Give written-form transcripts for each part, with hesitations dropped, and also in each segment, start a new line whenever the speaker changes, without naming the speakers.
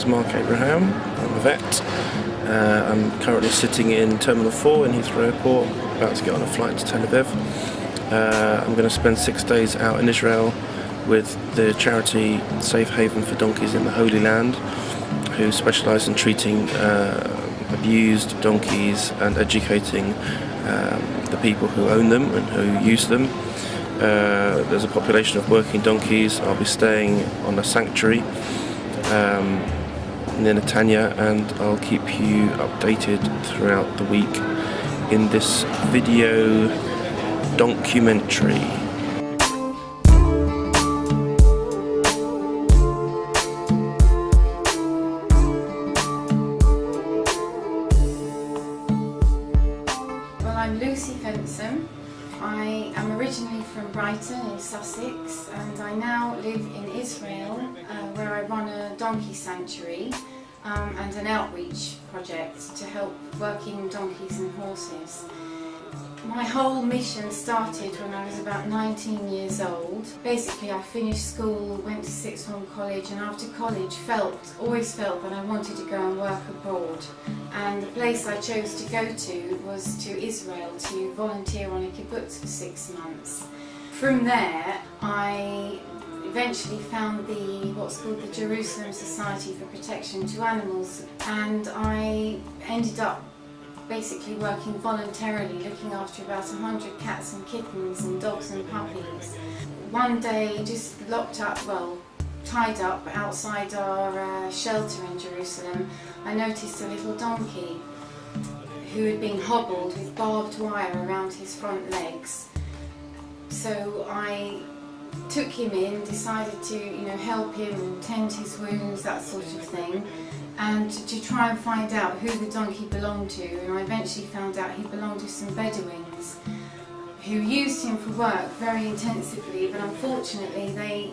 Mark Abraham. I'm a vet. I'm currently sitting in Terminal 4 in Heathrow Airport, about to get on a flight to Tel Aviv. I'm going to spend 6 days out in Israel with the charity Safe Haven for Donkeys in the Holy Land, who specialise in treating abused donkeys and educating the people who own them and who use them. There's a population of working donkeys. I'll be staying on a sanctuary near Netanya, and I'll keep you updated throughout the week in this video documentary.
I am originally from Brighton in Sussex, and I now live in Israel where I run a donkey sanctuary and an outreach project to help working donkeys and horses. My whole mission started when I was about 19 years old. Basically, I finished school, went to sixth form college, and after college always felt that I wanted to go and work abroad. And the place I chose to go to was to Israel to volunteer on a kibbutz for 6 months. From there, I eventually found what's called the Jerusalem Society for Protection to Animals, and I ended up basically working voluntarily, looking after about 100 cats and kittens and dogs and puppies. One day, just tied up outside our shelter in Jerusalem, I noticed a little donkey who had been hobbled with barbed wire around his front legs. So I took him in, decided to help him and tend his wounds, that sort of thing, and to try and find out who the donkey belonged to. And I eventually found out he belonged to some Bedouins who used him for work very intensively, but unfortunately they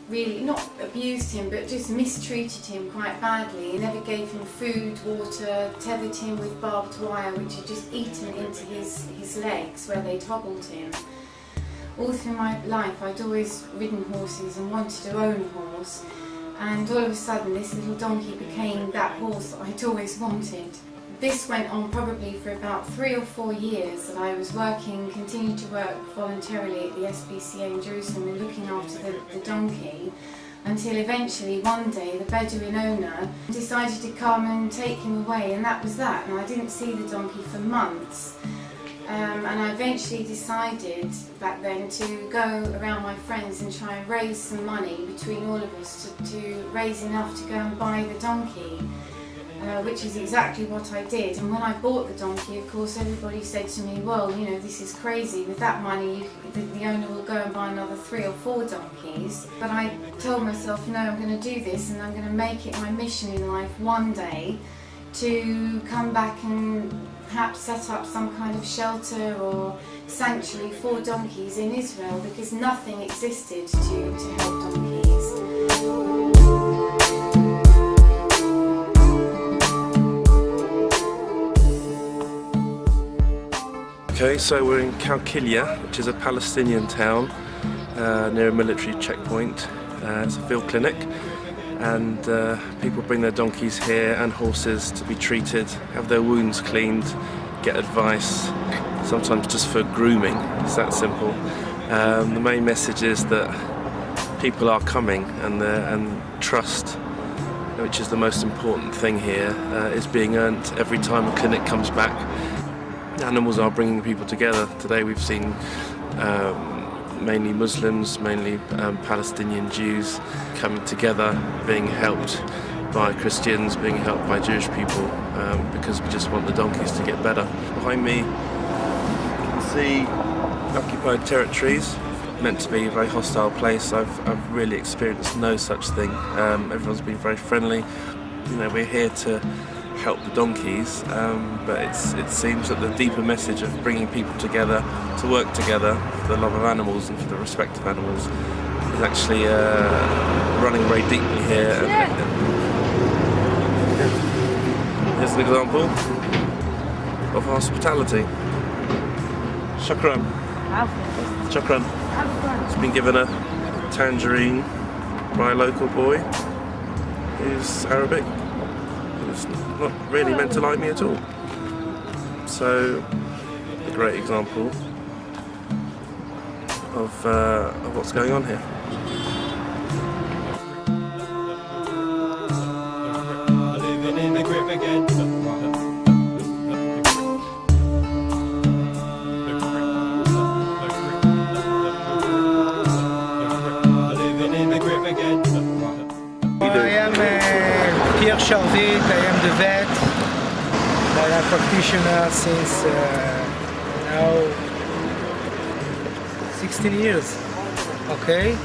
really not abused him but just mistreated him quite badly. They never gave him food, water, tethered him with barbed wire which had just eaten into his legs where they'd hobbled him. All through my life I'd always ridden horses and wanted to own a horse, and all of a sudden this little donkey became that horse that I'd always wanted. This went on probably for about 3 or 4 years that I was continued to work voluntarily at the SPCA in Jerusalem and looking after the donkey, until eventually one day the Bedouin owner decided to come and take him away, and that was that. And I didn't see the donkey for months. And I eventually decided back then to go around my friends and try and raise some money between all of us to raise enough to go and buy the donkey, which is exactly what I did. And when I bought the donkey, of course, everybody said to me, well, this is crazy. With that money, the owner will go and buy another 3 or 4 donkeys. But I told myself, no, I'm going to do this, and I'm going to make it my mission in life one day to come back and perhaps set up some kind of shelter or sanctuary for donkeys in Israel, because nothing existed to help donkeys.
Okay, so we're in Kalkilia, which is a Palestinian town near a military checkpoint. It's a field clinic, and people bring their donkeys here and horses to be treated, have their wounds cleaned, get advice, sometimes just for grooming. It's that simple. The main message is that people are coming, and trust, which is the most important thing here, is being earned every time a clinic comes back. Animals are bringing people together. Today we've seen mainly Muslims, mainly Palestinian Jews coming together, being helped by Christians, being helped by Jewish people, because we just want the donkeys to get better. Behind me you can see occupied territories, meant to be a very hostile place. I've really experienced no such thing. Everyone's been very friendly. We're here to help the donkeys, but it seems that the deeper message of bringing people together to work together for the love of animals and for the respect of animals is actually running very deeply here. Here's an example of hospitality. Shukran. Shukran. It's been given a tangerine by a local boy. who's Arabic, who's not really meant to like me at all. So, a great example of what's going on here.
I am Pierre Charvet, I am the vet. I am a practitioner since now 16 years. Okay,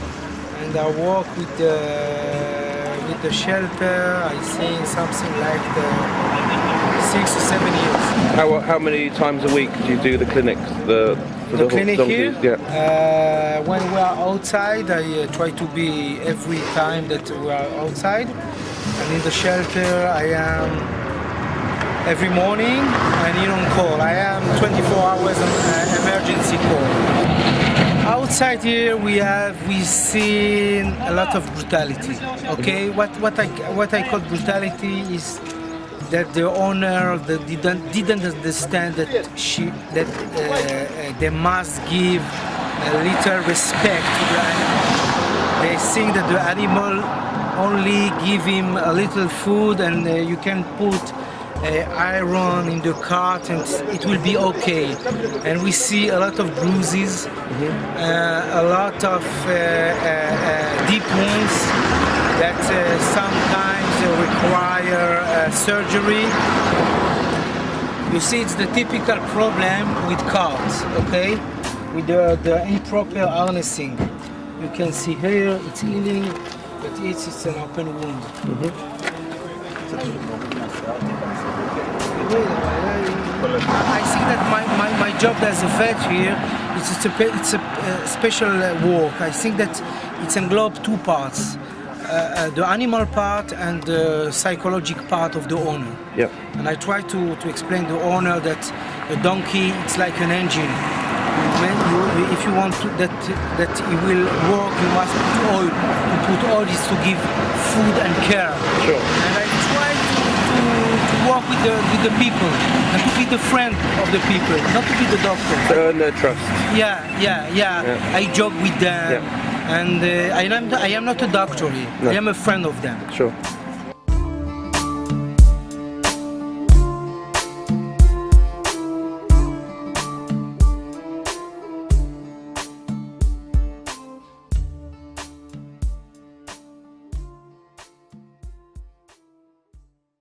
and I work with the shelter. I think something like 6 or 7 years.
How many times a week do you do the clinic? The
clinic here?
Yeah.
When we are outside, I try to be every time that we are outside. And in the shelter, I am every morning and in on call. I am 24 hours on emergency call. Outside here, we seen a lot of brutality. Okay, what I call brutality is that the owner didn't understand that they must give a little respect to the animal. They think that the animal only give him a little food and you can put iron in the cart and it will be okay. And we see a lot of bruises, a lot of deep wounds that sometimes require surgery. You see, it's the typical problem with carts, okay? With the improper harnessing. You can see here it's healing, but it's an open wound. I think that my job as a vet here, it's a special work. I think that it's englobed two parts. The animal part and the psychological part of the owner.
Yeah.
And I try to explain to the owner that a donkey it's like an engine. If you want that it will work, you must put oil. To put oil is to give food and care.
Sure.
And I try to work with the people and to be the friend of the people, not to be the doctor.
To earn their trust.
Yeah. I joke with them.
Yeah.
And I am not a doctor here.
No.
I am a friend of them.
Sure.